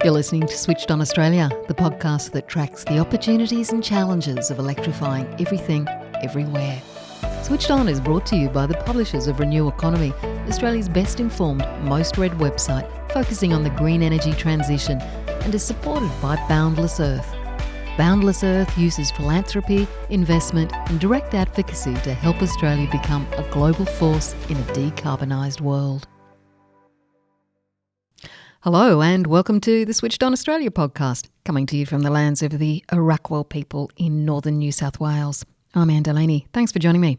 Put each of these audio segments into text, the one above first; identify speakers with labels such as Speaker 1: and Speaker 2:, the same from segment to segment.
Speaker 1: You're listening to Switched On Australia, the podcast that tracks the opportunities and challenges of electrifying everything, everywhere. Switched On is brought to you by the publishers of Renew Economy, Australia's best informed, most read website focusing on the green energy transition, and is supported by Boundless Earth. Boundless Earth uses philanthropy, investment and direct advocacy to help Australia become a global force in a decarbonised world. Hello and welcome to the Switched On Australia podcast, coming to you from the lands of the Arakwal people in northern New South Wales. I'm Anne Delaney. Thanks for joining me.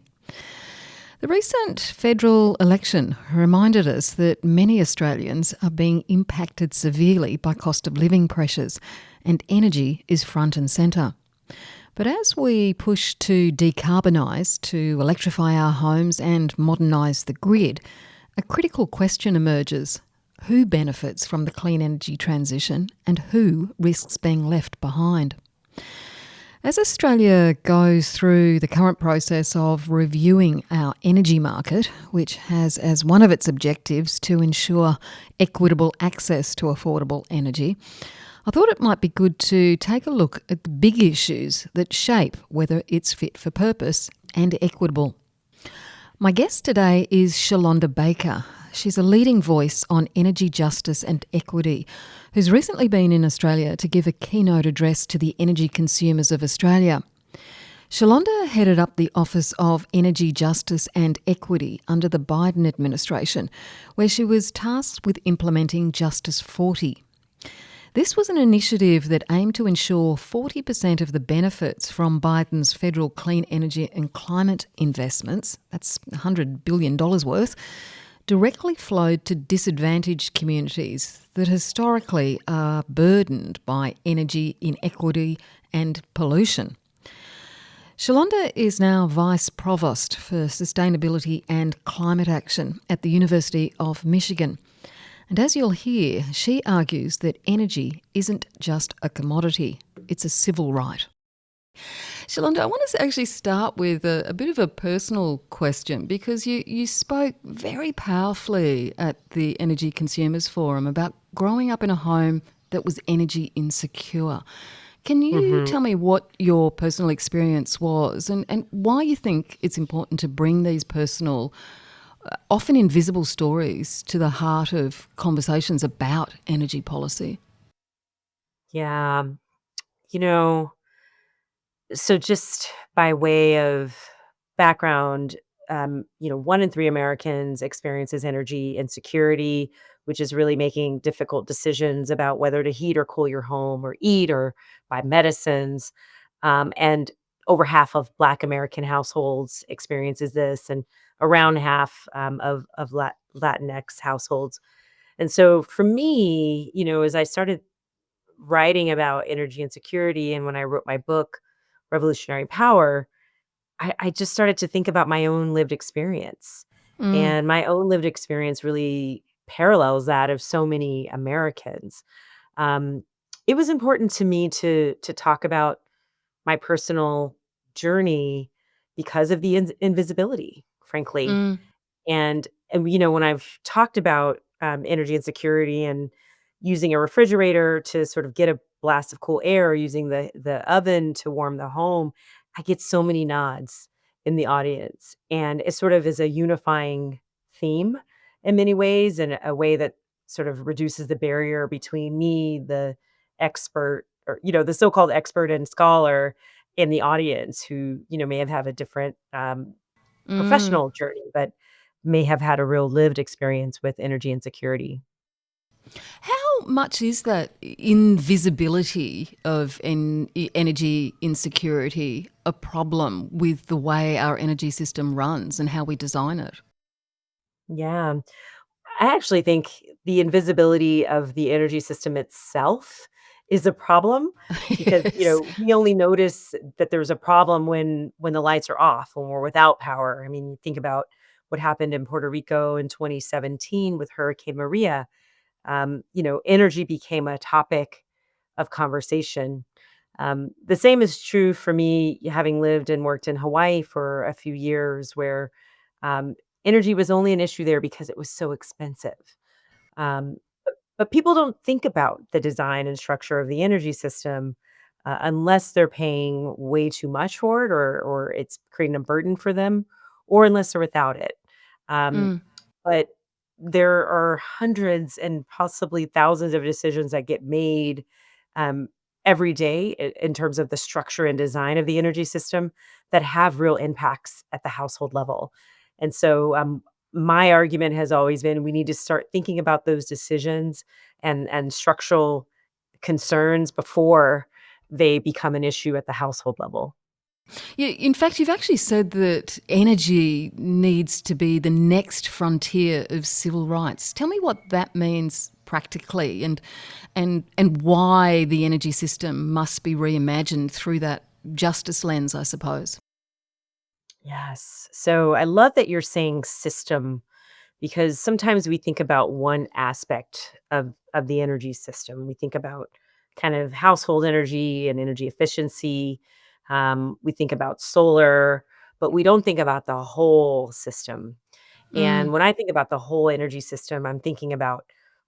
Speaker 1: The recent federal election reminded us that many Australians are being impacted severely by cost of living pressures, and energy is front and centre. But as we push to decarbonise, to electrify our homes and modernise the grid, a critical question emerges. Who benefits from the clean energy transition and who risks being left behind? As Australia goes through the current process of reviewing our energy market, which has as one of its objectives to ensure equitable access to affordable energy, I thought it might be good to take a look at the big issues that shape whether it's fit for purpose and equitable. My guest today is Shalanda Baker. She's a leading voice on energy justice and equity, who's recently been in Australia to give a keynote address to the energy consumers of Australia. Shalanda headed up the Office of Energy Justice and Equity under the Biden administration, where she was tasked with implementing Justice 40. This was an initiative that aimed to ensure 40% of the benefits from Biden's federal clean energy and climate investments, that's $100 billion worth, directly flowed to disadvantaged communities that historically are burdened by energy inequity and pollution. Shalanda is now Vice Provost for Sustainability and Climate Action at the University of Michigan. And as you'll hear, she argues that energy isn't just a commodity, it's a civil right. Shalanda, I want to actually start with a bit of a personal question, because you spoke very powerfully at the Energy Consumers Forum about growing up in a home that was energy insecure. Can you tell me what your personal experience was and why you think it's important to bring these personal, often invisible stories to the heart of conversations about energy policy?
Speaker 2: Yeah. You know, so just by way of background, 1 in 3 Americans experiences energy insecurity, which is really making difficult decisions about whether to heat or cool your home or eat or buy medicines. And over half of Black American households experiences this, and around half of Latinx households. And so for me, as I started writing about energy insecurity and when I wrote my book, Revolutionary Power, I just started to think about my own lived experience.
Speaker 1: Mm,
Speaker 2: And my own lived experience really parallels that of so many Americans. Um, it was important to me to talk about my personal journey because of the invisibility, frankly.
Speaker 1: mm,
Speaker 2: And when I've talked about, energy insecurity and using a refrigerator to sort of get a blast of cool air, or using the oven to warm the home, I get so many nods in the audience, and it sort of is a unifying theme in many ways, and a way that sort of reduces the barrier between me, the expert, or, the so-called expert and scholar in the audience who, may have a different,
Speaker 1: mm.
Speaker 2: professional journey, but may have had a real lived experience with energy insecurity.
Speaker 1: How much is that invisibility of energy insecurity a problem with the way our energy system runs and how we design it?
Speaker 2: Yeah. I actually think the invisibility of the energy system itself is a problem because,
Speaker 1: Yes.
Speaker 2: we only notice that there's a problem when the lights are off, when we're without power. I mean, you think about what happened in Puerto Rico in 2017 with Hurricane Maria. Energy became a topic of conversation. The same is true for me, having lived and worked in Hawaii for a few years, where um, energy was only an issue there because it was so expensive. Um, But people don't think about the design and structure of the energy system unless they're paying way too much for it, or it's creating a burden for them, or unless they're without it. Um,
Speaker 1: Mm.
Speaker 2: but there are hundreds and possibly thousands of decisions that get made um, every day in terms of the structure and design of the energy system that have real impacts at the household level. And so, my argument has always been we need to start thinking about those decisions and structural concerns before they become an issue at the household level.
Speaker 1: Yeah, in fact, you've actually said that energy needs to be the next frontier of civil rights. Tell me what that means practically, and why the energy system must be reimagined through that justice lens, I suppose.
Speaker 2: Yes. So I love that you're saying system because sometimes we think about one aspect of the energy system. We think about kind of household energy and energy efficiency. We think about solar, but we don't think about the whole system.
Speaker 1: Mm.
Speaker 2: And when I think about the whole energy system, I'm thinking about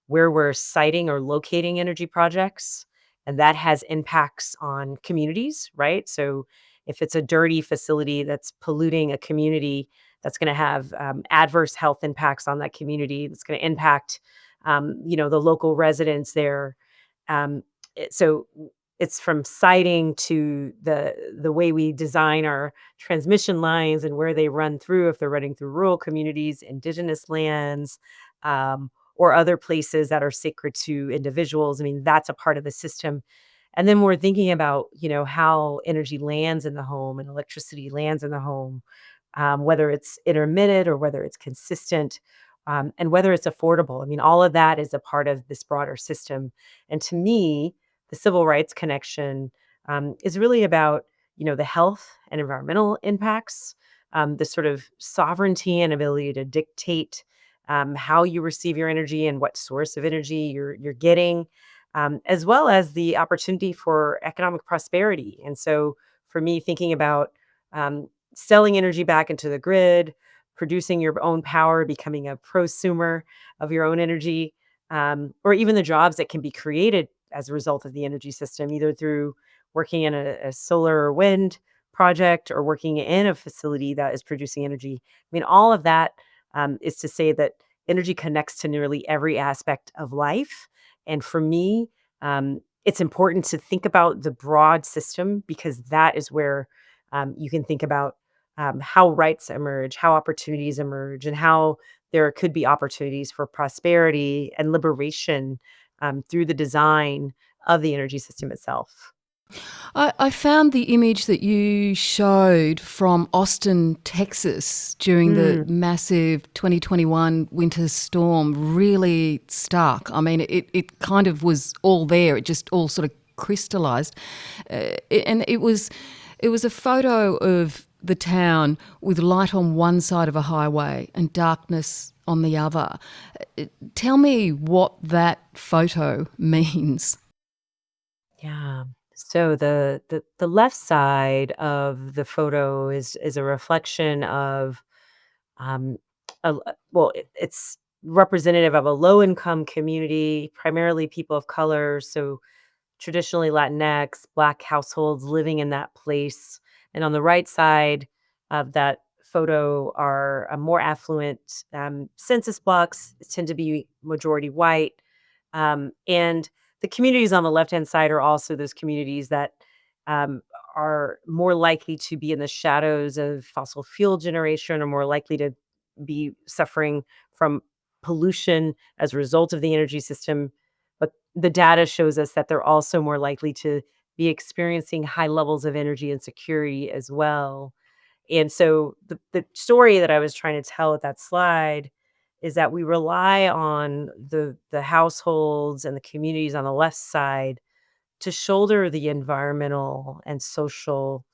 Speaker 2: where we're siting or locating energy projects, and that has impacts on communities, right? So if it's a dirty facility that's polluting a community, that's going to have adverse health impacts on that community. That's going to impact, the local residents there. Um, it's from siting to the way we design our transmission lines and where they run through, if they're running through rural communities, indigenous lands, or other places that are sacred to individuals. I mean, that's a part of the system. And then we're thinking about, how energy lands in the home and electricity lands in the home, whether it's intermittent or whether it's consistent, and whether it's affordable. I mean, all of that is a part of this broader system. And to me, the civil rights connection is really about, the health and environmental impacts, the sort of sovereignty and ability to dictate how you receive your energy and what source of energy you're getting, as well as the opportunity for economic prosperity. And so, for me, thinking about selling energy back into the grid, producing your own power, becoming a prosumer of your own energy, or even the jobs that can be created as a result of the energy system, either through working in a solar or wind project or working in a facility that is producing energy. I mean, all of that is to say that energy connects to nearly every aspect of life. And for me, it's important to think about the broad system because that is where you can think about how rights emerge, how opportunities emerge, and how there could be opportunities for prosperity and liberation through the design of the energy system itself.
Speaker 1: I found the image that you showed from Austin, Texas during the
Speaker 2: Mm,
Speaker 1: massive 2021 winter storm really stark. I mean, it kind of was all there. It just all sort of crystallized. And it was a photo of the town with light on one side of a highway and darkness on the other. Tell me what that photo means.
Speaker 2: yeah. So the left side of the photo is a reflection of um, it's representative of a low income community, primarily people of color. So traditionally Latinx, Black households living in that place. And on the right side of that photo are more affluent census blocks, tend to be majority white. And the communities on the left hand side are also those communities that um, are more likely to be in the shadows of fossil fuel generation, or more likely to be suffering from pollution as a result of the energy system. But the data shows us that they're also more likely to be experiencing high levels of energy insecurity as well. And so the story that I was trying to tell with that slide is that we rely on the households and the communities on the left side to shoulder the environmental and social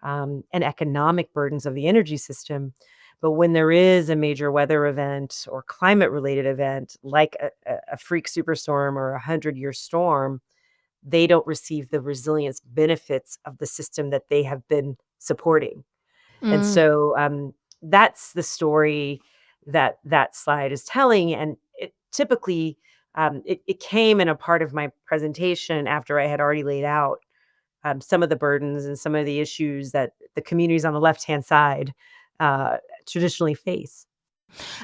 Speaker 2: and economic burdens of the energy system. But when there is a major weather event or climate related event like a freak superstorm or a 100-year storm, they don't receive the resilience benefits of the system that they have been supporting. And
Speaker 1: Mm.
Speaker 2: so that's the story that that slide is telling. And it typically it came in a part of my presentation after I had already laid out some of the burdens and some of the issues that the communities on the left-hand side uh, traditionally face.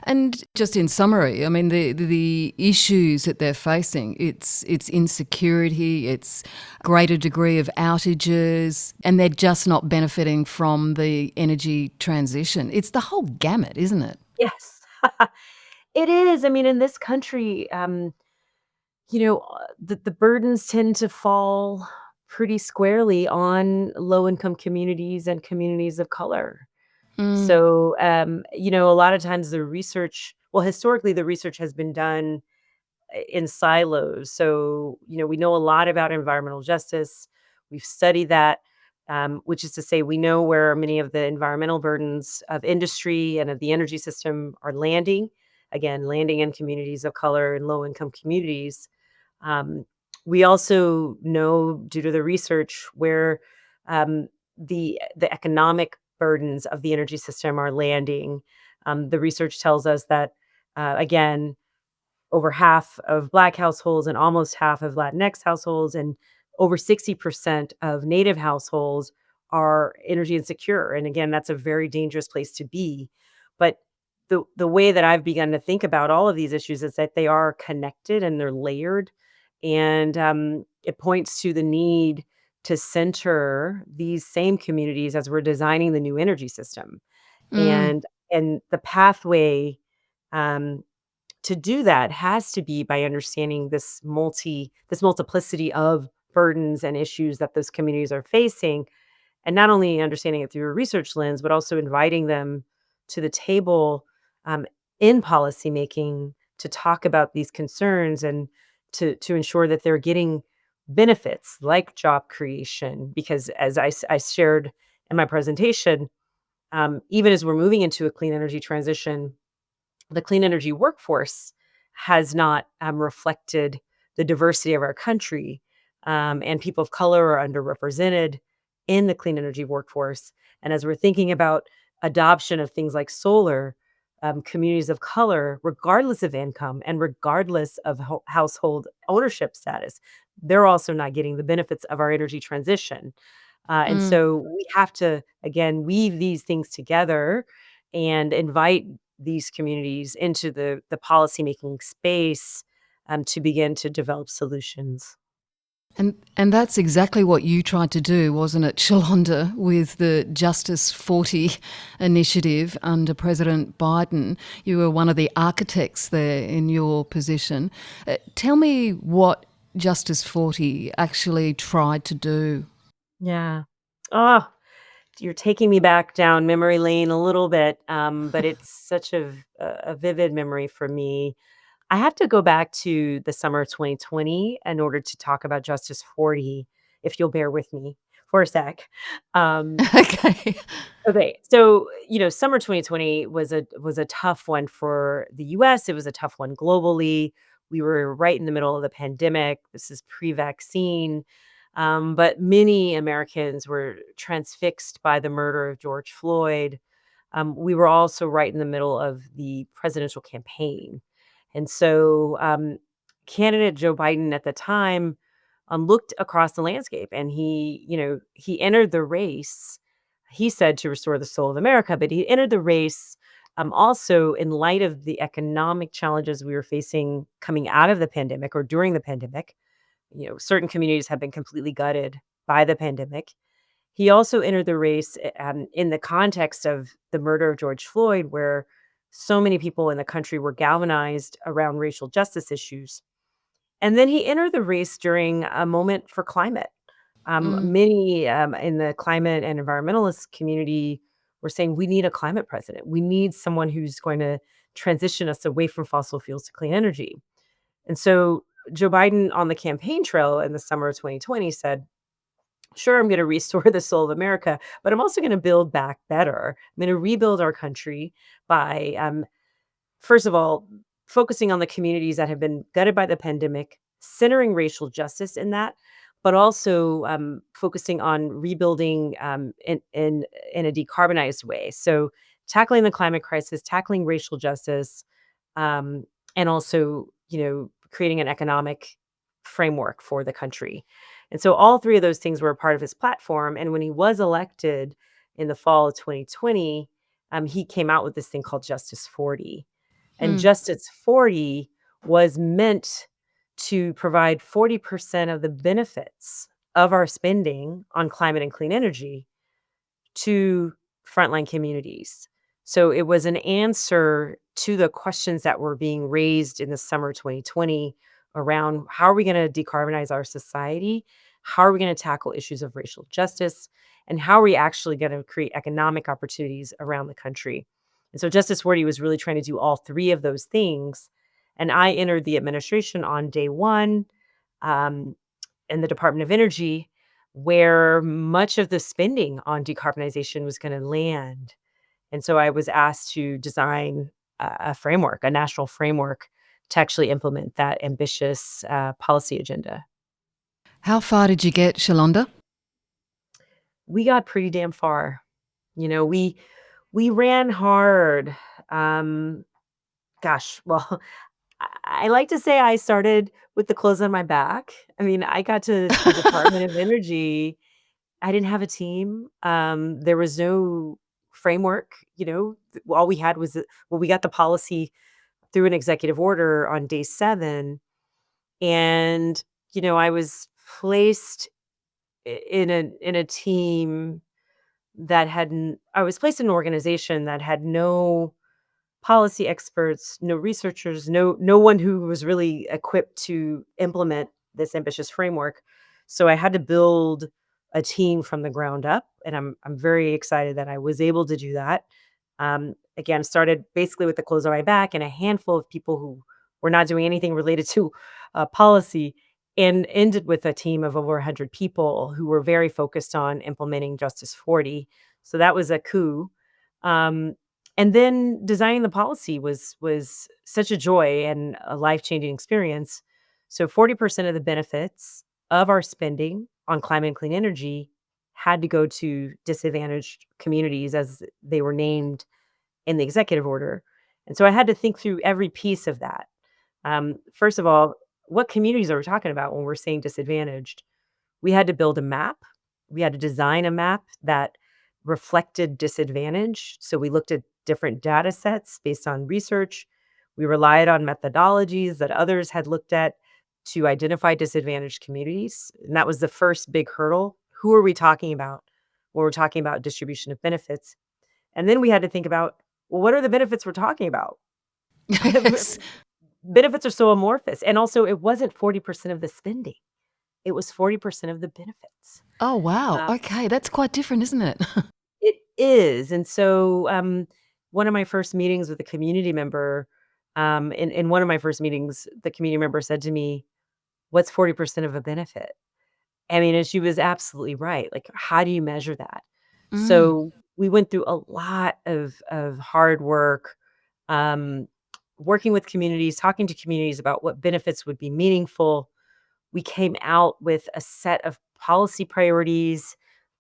Speaker 1: And just in summary, I mean, the issues that they're facing, it's insecurity, it's greater degree of outages, and they're just not benefiting from the energy transition. It's the whole gamut, isn't it?
Speaker 2: Yes. It is. I mean, in this country, the burdens tend to fall pretty squarely on low-income communities and communities of color.
Speaker 1: Mm,
Speaker 2: So, a lot of times the research well, historically, the research has been done in silos. So, we know a lot about environmental justice. We've studied that, which is to say, we know where many of the environmental burdens of industry and of the energy system are landing. Again, landing in communities of color and low income communities. Um, we also know, due to the research, where the economic burdens of the energy system are landing. The research tells us that, again, over half of Black households and almost half of Latinx households and over 60% of Native households are energy insecure. And again, that's a very dangerous place to be. But the way that I've begun to think about all of these issues is that they are connected and they're layered. And it points to the need to center these same communities as we're designing the new energy system.
Speaker 1: mm.
Speaker 2: And the pathway um, to do that has to be by understanding this multiplicity of burdens and issues that those communities are facing, and not only understanding it through a research lens, but also inviting them to the table um, in policymaking to talk about these concerns and to ensure that they're getting benefits like job creation. Because as I shared in my presentation, even as we're moving into a clean energy transition, the clean energy workforce has not reflected the diversity of our country, and people of color are underrepresented in the clean energy workforce. And as we're thinking about adoption of things like solar, communities of color, regardless of income and regardless of household ownership status, they're also not getting the benefits of our energy transition. And
Speaker 1: Mm.
Speaker 2: so we have to, again, weave these things together and invite these communities into the policymaking space to begin to develop solutions.
Speaker 1: And that's exactly what you tried to do, wasn't it, Shalonda, with the Justice 40 initiative under President Biden? You were one of the architects there in your position. Tell me what Justice 40 actually tried to do.
Speaker 2: Yeah. Oh, you're taking me back down memory lane a little bit, but it's such a vivid memory for me. I have to go back to the summer of 2020 in order to talk about Justice 40, if you'll bear with me for a sec. Um,
Speaker 1: Okay.
Speaker 2: Okay, so, summer 2020 was a tough one for the US, it was a tough one globally. We were right in the middle of the pandemic. This is pre-vaccine, but many Americans were transfixed by the murder of George Floyd. We were also right in the middle of the presidential campaign. And so, candidate Joe Biden at the time, looked across the landscape and he entered the race, he said, to restore the soul of America, but he entered the race also in light of the economic challenges we were facing coming out of the pandemic or during the pandemic. Certain communities have been completely gutted by the pandemic. He also entered the race in the context of the murder of George Floyd, where so many people in the country were galvanized around racial justice issues. And then he entered the race during a moment for climate.
Speaker 1: Mm.
Speaker 2: Many in the climate and environmentalist community were saying, we need a climate president. We need someone who's going to transition us away from fossil fuels to clean energy. And so Joe Biden on the campaign trail in the summer of 2020 said, sure, I'm going to restore the soul of America, but I'm also going to build back better. I'm going to rebuild our country by first of all, focusing on the communities that have been gutted by the pandemic, centering racial justice in that, but also focusing on rebuilding in a decarbonized way. So tackling the climate crisis, tackling racial justice, um, and also creating an economic framework for the country. And so all three of those things were a part of his platform. And when he was elected in the fall of 2020, he came out with this thing called Justice 40. And
Speaker 1: Hmm.
Speaker 2: Justice 40 was meant to provide 40% of the benefits of our spending on climate and clean energy to frontline communities. So it was an answer to the questions that were being raised in the summer 2020 around how are we going to decarbonize our society? How are we going to tackle issues of racial justice? And how are we actually going to create economic opportunities around the country? And so Justice 40 was really trying to do all three of those things. And I entered the administration on day one. In the Department of Energy, where much of the spending on decarbonization was gonna land. And so I was asked to design a framework, a national framework to actually implement that ambitious, policy agenda.
Speaker 1: How far did you get, Shalanda?
Speaker 2: We got pretty damn far. You know, we ran hard. Um, well, I like to say I started with the clothes on my back. I mean, I got to the Department of Energy. I didn't have a team. There was no framework, all we had was we got the policy through an executive order on day 7, and, I was placed in a team that hadn't I was placed in an organization that had no policy experts, no researchers, no one who was really equipped to implement this ambitious framework. So I had to build a team from the ground up, and I'm very excited that I was able to do that. Again, started basically with the clothes on my back and a handful of people who were not doing anything related to policy, and ended with a team of over 100 people who were very focused on implementing Justice 40. So that was a coup. Um, and then designing the policy was such a joy and a life-changing experience. So 40% of the benefits of our spending on climate and clean energy had to go to disadvantaged communities as they were named in the executive order. And so I had to think through every piece of that. First of all, what communities are we talking about when we're saying disadvantaged? We had to build a map. We had to design a map that reflected disadvantage. So we looked at different data sets based on research. We relied on methodologies that others had looked at to identify disadvantaged communities. And that was the first big hurdle. Who are we talking about when we're talking about distribution of benefits? And then we had to think about, well, what are the benefits we're talking about?
Speaker 1: Yes.
Speaker 2: Benefits are so amorphous. And also, it wasn't 40% of the spending, it was 40% of the benefits.
Speaker 1: Oh, wow.
Speaker 2: Uh,
Speaker 1: Okay, that's quite different, isn't it?
Speaker 2: it is. And so, one of my first meetings with a community member, in one of my first meetings, the community member said to me, "What's 40% of a benefit?" I mean, and she was absolutely right. Like, how do you measure that?
Speaker 1: Mm.
Speaker 2: So we went through a lot of hard work, um, working with communities, talking to communities about what benefits would be meaningful. We came out with a set of policy priorities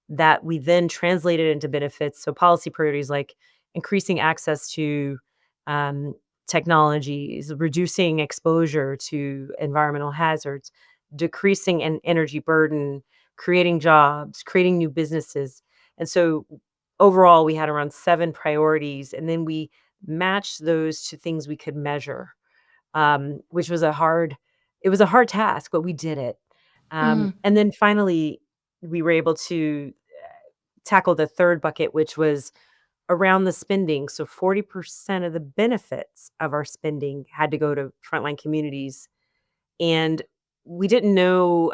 Speaker 2: that we then translated into benefits. So policy priorities like increasing access to um, technologies, reducing exposure to environmental hazards, decreasing an energy burden, creating jobs, creating new businesses. And so overall, we had around 7 priorities, and then we matched those to things we could measure, which was a hard task, but we did it.
Speaker 1: Mm.
Speaker 2: And then finally, we were able to tackle the 3rd bucket, which was around the spending. So 40% of the benefits of our spending had to go to frontline communities. And we didn't know,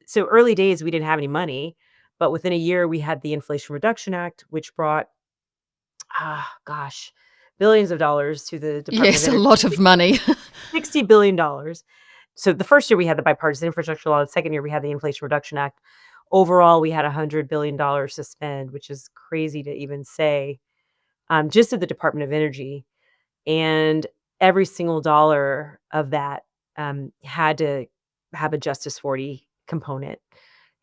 Speaker 2: so early days, we didn't have any money, but within a year, we had the Inflation Reduction Act, which brought, gosh, billions of dollars to the Department of
Speaker 1: Yes, a
Speaker 2: Energy.
Speaker 1: lot of money.
Speaker 2: $60 billion. So the first year we had the bipartisan infrastructure law, the second year we had the Inflation Reduction Act. Overall, we had $100 billion to spend, which is crazy to even say, just at the Department of Energy. And every single dollar of that had to have a Justice 40 component.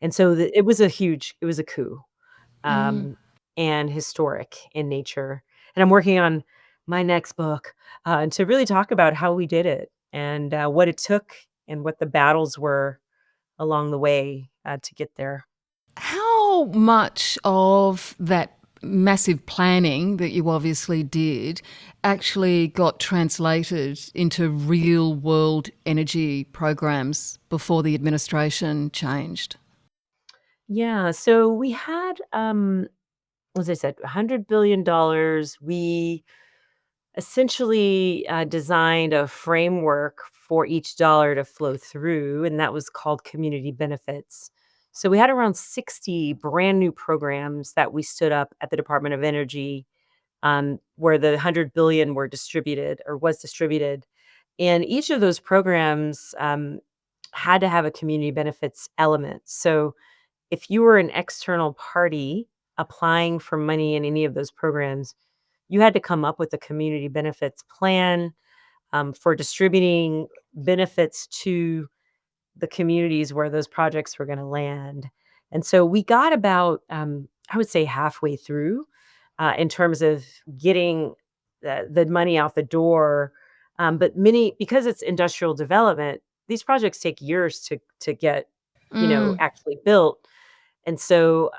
Speaker 2: And so it was a coup,
Speaker 1: Mm.
Speaker 2: um, and historic in nature. And I'm working on my next book to really talk about how we did it and what it took and what the battles were along the way to get there.
Speaker 1: How much of that massive planning that you obviously did actually got translated into real world energy programs before the administration changed?
Speaker 2: Yeah, so we had, as I said, $100 billion. We essentially designed a framework for each dollar to flow through, and that was called community benefits. So we had around 60 brand new programs that we stood up at the Department of Energy, where the 100 billion were distributed or was distributed. And each of those programs had to have a community benefits element. So if you were an external party applying for money in any of those programs, you had to come up with a community benefits plan for distributing benefits to the communities where those projects were going to land. And so we got about, I would say, halfway through in terms of getting the money out the door. But many, because it's industrial development, these projects take years to get,
Speaker 1: Mm,
Speaker 2: actually built. And so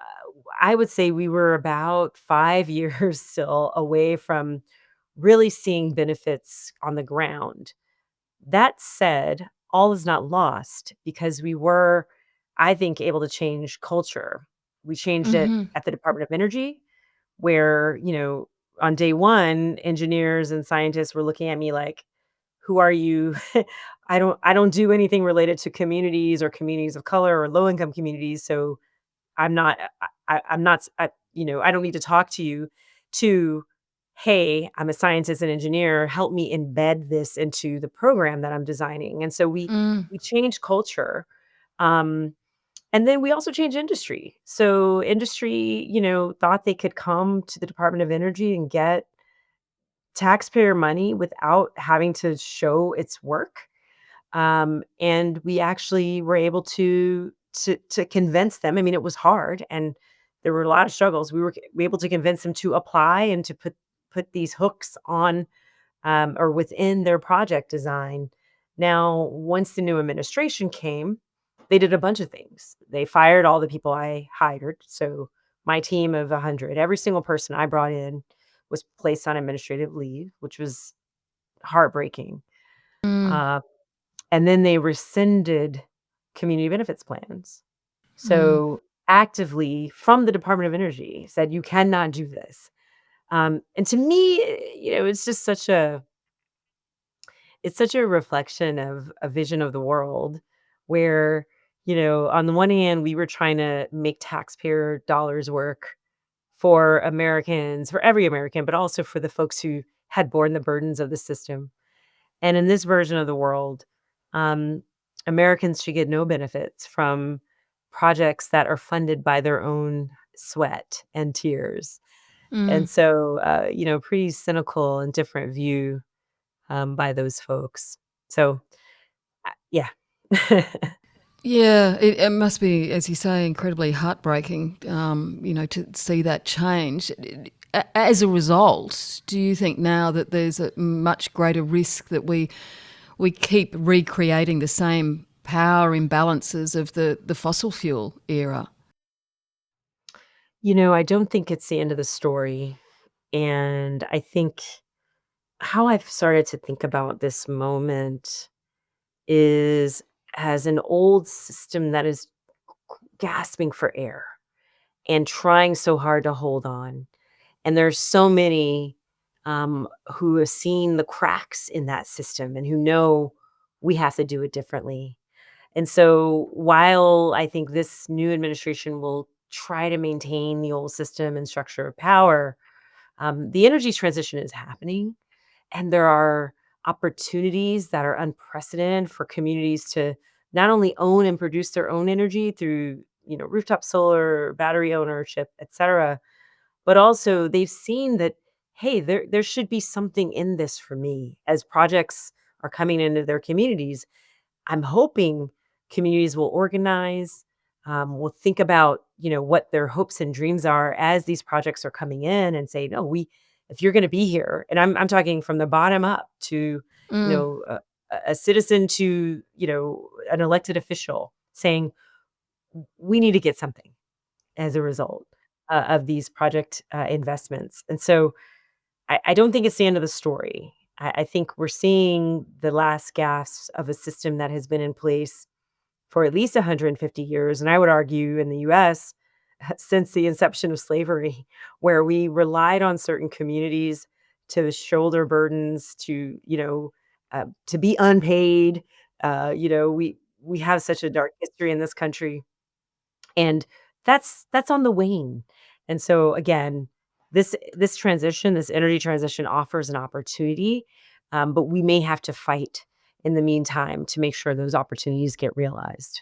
Speaker 2: I would say we were about 5 years still away from really seeing benefits on the ground. That said, all is not lost because we were, I think, able to change culture. We changed it
Speaker 1: mhm,
Speaker 2: at the Department of Energy, where, on day one, engineers and scientists were looking at me like, who are you? I don't do anything related to communities or communities of color or low income communities. So I'm not I'm not I don't need to talk to you, to, "Hey, I'm a scientist and engineer, help me embed this into the program that I'm designing." And so
Speaker 1: mm,
Speaker 2: we changed culture, um, and then we also changed industry. So industry, thought they could come to the Department of Energy and get taxpayer money without having to show its work. And we actually were able to convince them. I mean, it was hard, and there were a lot of struggles. We were able to convince them to apply and to put these hooks on, or within their project design. Now, once the new administration came, they did a bunch of things. They fired all the people I hired. So my team of 100, every single person I brought in was placed on administrative leave, which was heartbreaking.
Speaker 1: mm,
Speaker 2: Uh, and then they rescinded community benefits plans.
Speaker 1: mm.
Speaker 2: So actively from the Department of Energy said, "You cannot do this." And to me, it's such a reflection of a vision of the world where, on the one hand, we were trying to make taxpayer dollars work for Americans, for every American, but also for the folks who had borne the burdens of the system. And in this version of the world, um, Americans should get no benefits from projects that are funded by their own sweat and tears.
Speaker 1: Mm.
Speaker 2: And so, pretty cynical and different view by those folks. So, yeah.
Speaker 1: Yeah, it must be, as you say, incredibly heartbreaking, to see that change. As a result, do you think now that there's a much greater risk that we keep recreating the same power imbalances of the fossil fuel era?
Speaker 2: I don't think it's the end of the story. And I think how I've started to think about this moment is as an old system that is gasping for air and trying so hard to hold on. And there's so many who have seen the cracks in that system and who know we have to do it differently. And so while I think this new administration will try to maintain the old system and structure of power, the energy transition is happening. And there are opportunities that are unprecedented for communities to not only own and produce their own energy through, rooftop solar, battery ownership, et cetera, but also they've seen that, hey, there should be something in this for me as projects are coming into their communities. I'm hoping communities will organize, will think about, what their hopes and dreams are as these projects are coming in and say, no, if you're going to be here, and I'm talking from the bottom up to, you
Speaker 1: Mm,
Speaker 2: know, uh, a citizen to, an elected official saying, "We need to get something as a result, of these project, investments." And so I don't think it's the end of the story. I think we're seeing the last gasps of a system that has been in place for at least 150 years, and I would argue in the US, since the inception of slavery, where we relied on certain communities to shoulder burdens, to be unpaid. We have such a dark history in this country, and that's on the wane. And so again, this energy transition offers an opportunity, but we may have to fight in the meantime to make sure those opportunities get realized.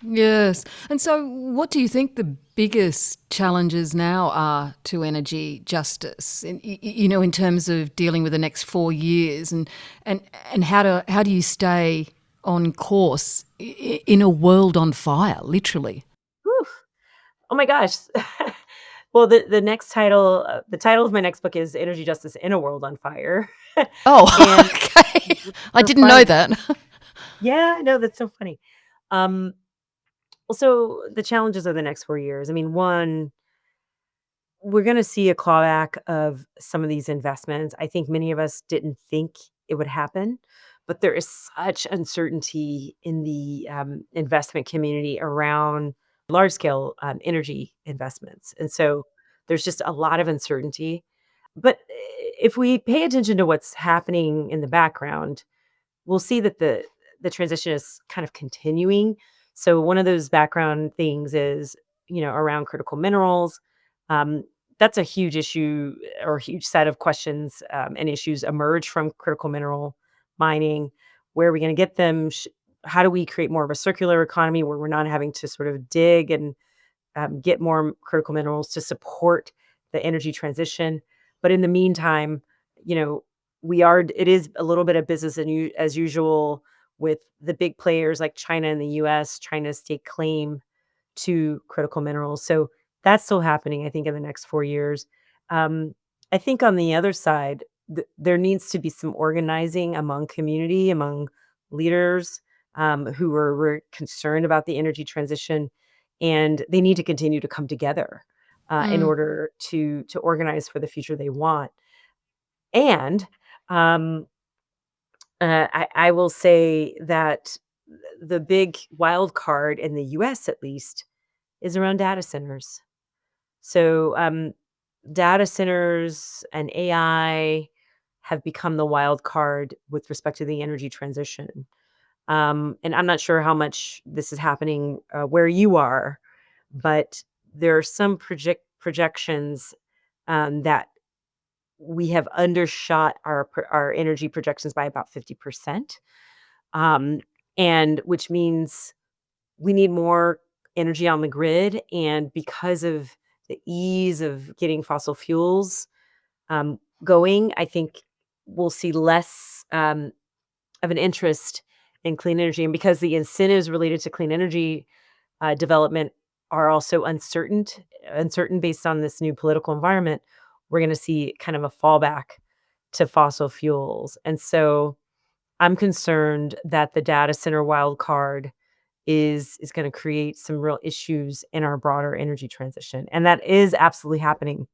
Speaker 1: Yes. And so, what do you think the biggest challenges now are to energy justice? In terms of dealing with the next 4 years, and how do you stay on course in a world on fire, literally?
Speaker 2: Whew. Oh my gosh. Well, the title of my next book is Energy Justice in a World on Fire.
Speaker 1: Oh,
Speaker 2: And
Speaker 1: okay. I
Speaker 2: the
Speaker 1: didn't know
Speaker 2: front
Speaker 1: that.
Speaker 2: Yeah, I know, that's so funny. Um, well, so the challenges of the next 4 years, I mean, one, we're gonna see a clawback of some of these investments. I think many of us didn't think it would happen, but there is such uncertainty in the, investment community around large scale, energy investments, and so there's just a lot of uncertainty. But if we pay attention to what's happening in the background, we'll see that the transition is kind of continuing. So one of those background things is, around critical minerals. Um, that's a huge issue or a huge set of questions, and issues emerge from critical mineral mining. Where are we going to get them? How do we create more of a circular economy where we're not having to sort of dig and get more critical minerals to support the energy transition? But in the meantime, you know, it is a little bit of business as usual with the big players like China and the US trying to stake claim to critical minerals. So that's still happening, I think, in the next 4 years. Um, I think on the other side, there needs to be some organizing among community, among leaders, who are concerned about the energy transition, and they need to continue to come together in
Speaker 1: Mm.
Speaker 2: order to organize for the future they want. And um, I will say that the big wild card in the U.S. at least is around data centers. So, data centers and AI have become the wild card with respect to the energy transition. And I'm not sure how much this is happening where you are, but there are some projections that we have undershot our energy projections by about 50%, um, and which means we need more energy on the grid. And because of the ease of getting fossil fuels going, I think we'll see less of an interest in clean energy. And because the incentives related to clean energy development are also uncertain based on this new political environment, we're going to see kind of a fallback to fossil fuels. And so I'm concerned that the data center wild card is going to create some real issues in our broader energy transition, and that is absolutely happening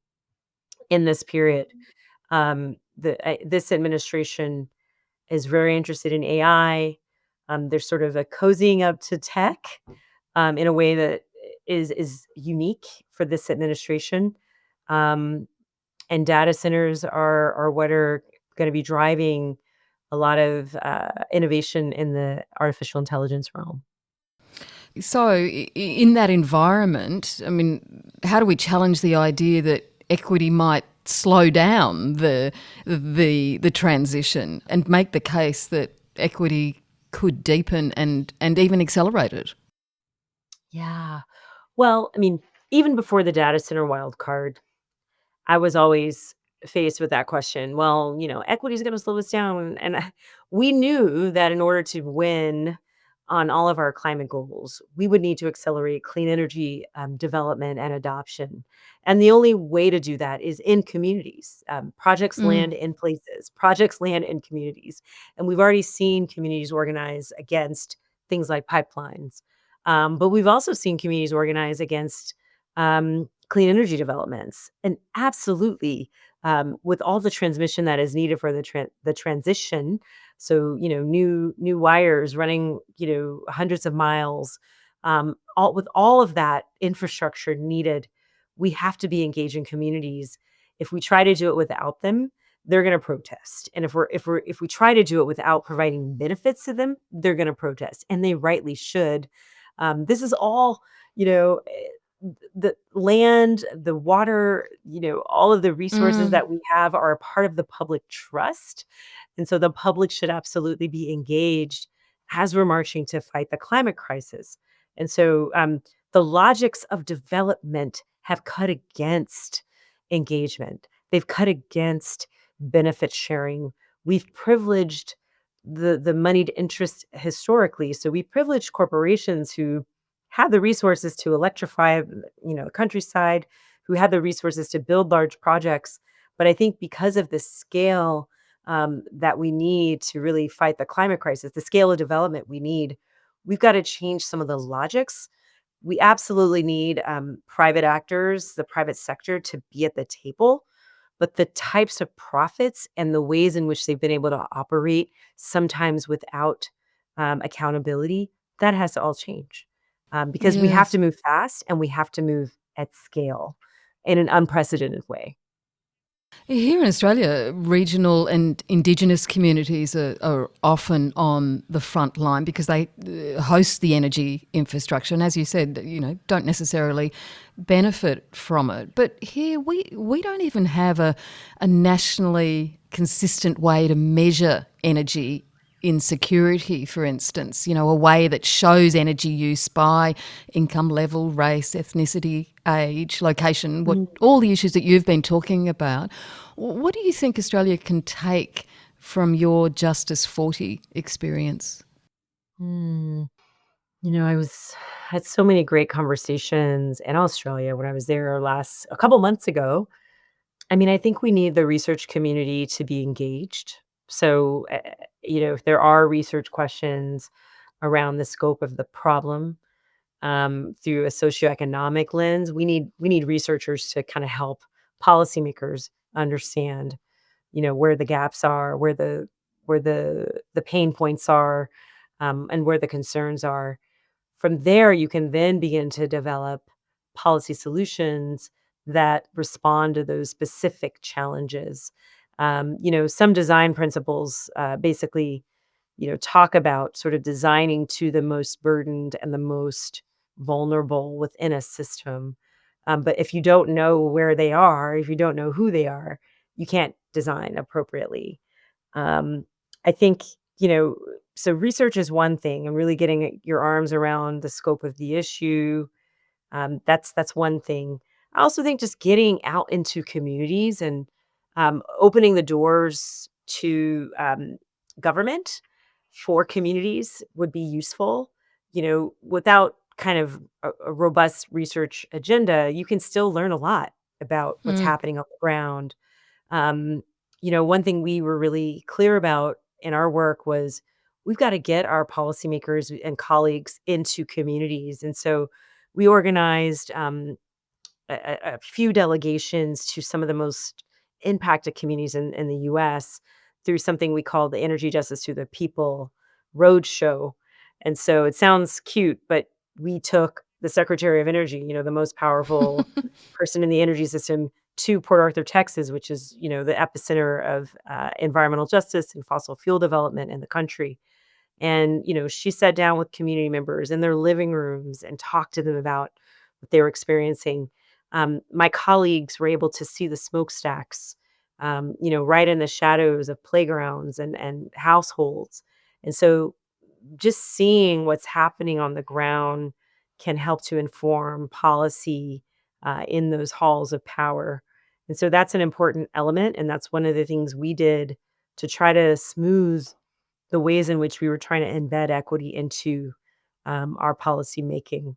Speaker 2: in this period. This administration is very interested in AI. They're sort of a cozying up to tech in a way that is unique for this administration. Um, and data centers are what are going to be driving a lot of innovation in the artificial intelligence realm.
Speaker 1: So, in that environment, I mean, how do we challenge the idea that equity might slow down the transition and make the case that equity could deepen and even accelerate it?
Speaker 2: Yeah. Well, I mean, even before the data center wild card, I was always faced with that question. Well, equity is going to slow us down, and we knew that in order to win on all of our climate goals, we would need to accelerate clean energy development and adoption. And the only way to do that is in communities. Projects
Speaker 1: Mm.
Speaker 2: land in places, projects land in communities. And we've already seen communities organize against things like pipelines. But we've also seen communities organize against clean energy developments. And absolutely, with all the transmission that is needed for the transition, so new wires running hundreds of miles, all with all of that infrastructure needed, we have to be engaging communities. If we try to do it without them, they're going to protest. And if we try to do it without providing benefits to them, they're going to protest, and they rightly should. This is all, you know, the land, the water, all of the resources
Speaker 1: Mm.
Speaker 2: that we have are a part of the public trust. And so the public should absolutely be engaged as we're marching to fight the climate crisis. And so the logics of development have cut against engagement. They've cut against benefit sharing. We've privileged the moneyed interest historically. So we privileged corporations who had the resources to electrify, the countryside, who had the resources to build large projects. But I think because of the scale that we need to really fight the climate crisis, the scale of development we need, we've got to change some of the logics. We absolutely need private actors, the private sector, to be at the table. But the types of profits and the ways in which they've been able to operate, sometimes without accountability, that has to all change, because we have
Speaker 1: Yes.
Speaker 2: to move fast and we have to move at scale in an unprecedented way.
Speaker 1: Here in Australia, regional and Indigenous communities are often on the front line because they host the energy infrastructure, and as you said, don't necessarily benefit from it. But here, we don't even have a nationally consistent way to measure energy insecurity, for instance, a way that shows energy use by income level, race, ethnicity, age, location, all the issues that you've been talking about. What do you think Australia can take from your Justice 40 experience?
Speaker 2: Mm. I had so many great conversations in Australia when I was there last a couple months ago. I mean, I think we need the research community to be engaged. So, if there are research questions around the scope of the problem through a socioeconomic lens, we need researchers to kind of help policymakers understand, where the gaps are, where the pain points are, and where the concerns are. From there, you can then begin to develop policy solutions that respond to those specific challenges. Some design principles basically, talk about sort of designing to the most burdened and the most vulnerable within a system. But if you don't know where they are, if you don't know who they are, you can't design appropriately. Um, I think, you know, so research is one thing and really getting your arms around the scope of the issue. That's one thing. I also think just getting out into communities and opening the doors to government for communities would be useful. Without kind of a robust research agenda, you can still learn a lot about what's
Speaker 1: Mm.
Speaker 2: happening on the ground. um, one thing we were really clear about in our work was we've got to get our policymakers and colleagues into communities. And so we organized a few delegations to some of the most impacted communities in the US through something we call the Energy Justice to the People Roadshow. And so it sounds cute, but we took the Secretary of Energy, the most powerful person in the energy system, to Port Arthur, Texas, which is, the epicenter of environmental justice and fossil fuel development in the country. And, she sat down with community members in their living rooms and talked to them about what they were experiencing. My colleagues were able to see the smokestacks, right in the shadows of playgrounds and households. And so just seeing what's happening on the ground can help to inform policy in those halls of power. And so that's an important element. And that's one of the things we did to try to smooth the ways in which we were trying to embed equity into our policy making.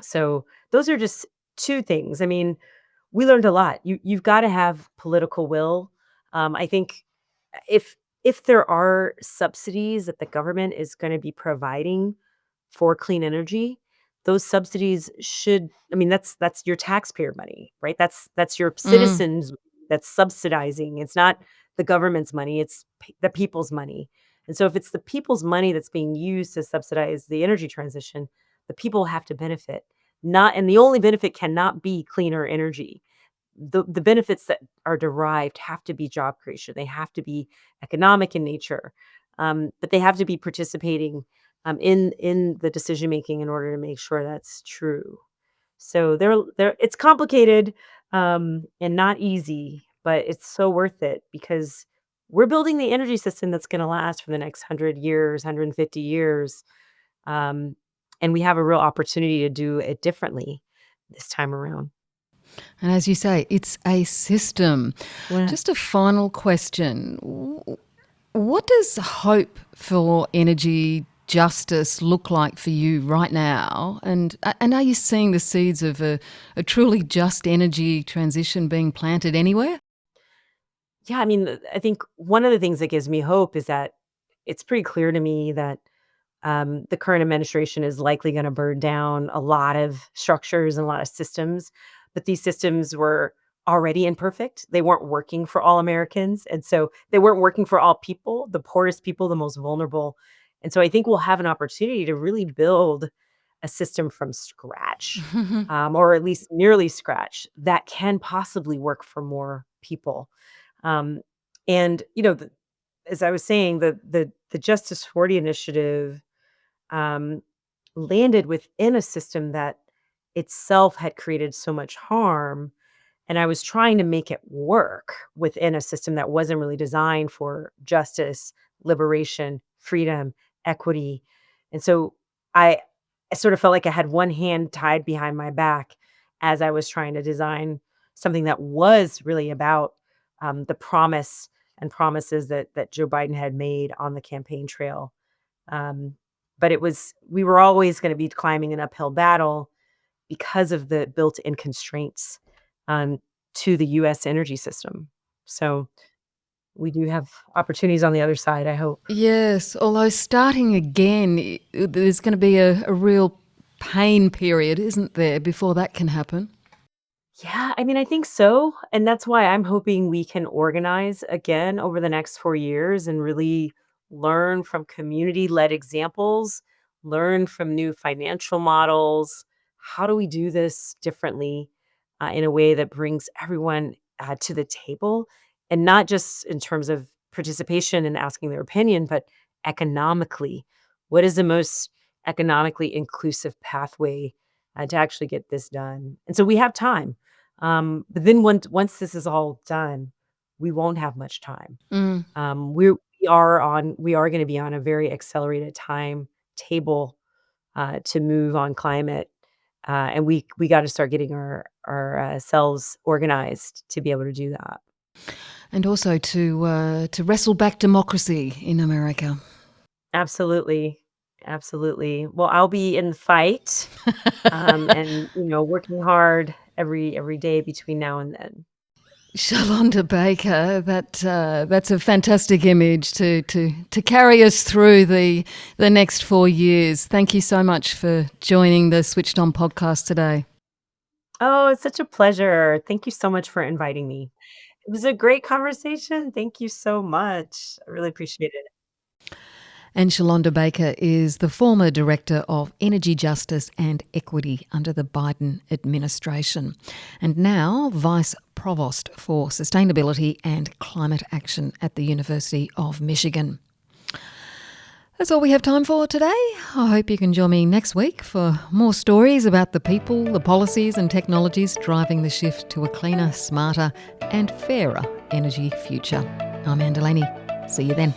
Speaker 2: So those are just two things. I mean, we learned a lot. You've got to have political will. I think if if there are subsidies that the government is going to be providing for clean energy, those subsidies should, I mean, that's your taxpayer money, right? That's your
Speaker 1: Mm.
Speaker 2: citizens that's subsidizing. It's not the government's money, it's the people's money. And so if it's the people's money that's being used to subsidize the energy transition, the people have to benefit. Not and the only benefit cannot be cleaner energy. The benefits that are derived have to be job creation. They have to be economic in nature, but they have to be participating in the decision making in order to make sure that's true. So they're it's complicated and not easy, but it's so worth it because we're building the energy system that's going to last for the next 100 years, 150 years, um, and we have a real opportunity to do it differently this time around.
Speaker 1: And as you say, it's a system.
Speaker 2: Yeah.
Speaker 1: Just a final question. What does hope for energy justice look like for you right now? And are you seeing the seeds of a truly just energy transition being planted anywhere?
Speaker 2: Yeah, I mean, I think one of the things that gives me hope is that it's pretty clear to me that the current administration is likely going to burn down a lot of structures and a lot of systems, but these systems were already imperfect. They weren't working for all Americans. And so they weren't working for all people, the poorest people, the most vulnerable. And so I think we'll have an opportunity to really build a system from scratch, or at least nearly scratch, that can possibly work for more people. Um, and as I was saying, the Justice 40 initiative um, landed within a system that itself had created so much harm. And I was trying to make it work within a system that wasn't really designed for justice, liberation, freedom, equity. And so I, I sort of felt like I had one hand tied behind my back as I was trying to design something that was really about the promise and promises that Joe Biden had made on the campaign trail. um, but we were always gonna be climbing an uphill battle because of the built-in constraints, um, to the US energy system. So, we do have opportunities on the other side, I hope.
Speaker 1: Yes, although starting again, there's going to be a real pain period, isn't there, before that can happen?
Speaker 2: Yeah, I mean, I think so, and that's why I'm hoping we can organize again over the next 4 years and really learn from community-led examples, learn from new financial models. How do we do this differently, in a way that brings everyone, to the table, and not just in terms of participation and asking their opinion, but economically? What is the most economically inclusive pathway, to actually get this done? And so we have time. But then once this is all done, we won't have much time.
Speaker 1: Mm.
Speaker 2: We are gonna be on a very accelerated timetable, to move on climate, and we gotta start getting our selves organized to be able to do that.
Speaker 1: And also to wrestle back democracy in America.
Speaker 2: Absolutely. Absolutely. Well, I'll be in the fight, and, working hard every day between now and then.
Speaker 1: Shalanda Baker, that's a fantastic image to carry us through the next 4 years. Thank you so much for joining the Switched On podcast today.
Speaker 2: Oh, it's such a pleasure. Thank you so much for inviting me. It was a great conversation. Thank you so much. I really appreciate it.
Speaker 1: And Shalanda Baker is the former Director of Energy Justice and Equity under the Biden administration, and now Vice Provost for Sustainability and Climate Action at the University of Michigan. That's all we have time for today. I hope you can join me next week for more stories about the people, the policies and technologies driving the shift to a cleaner, smarter and fairer energy future. I'm Anne Delaney. See you then.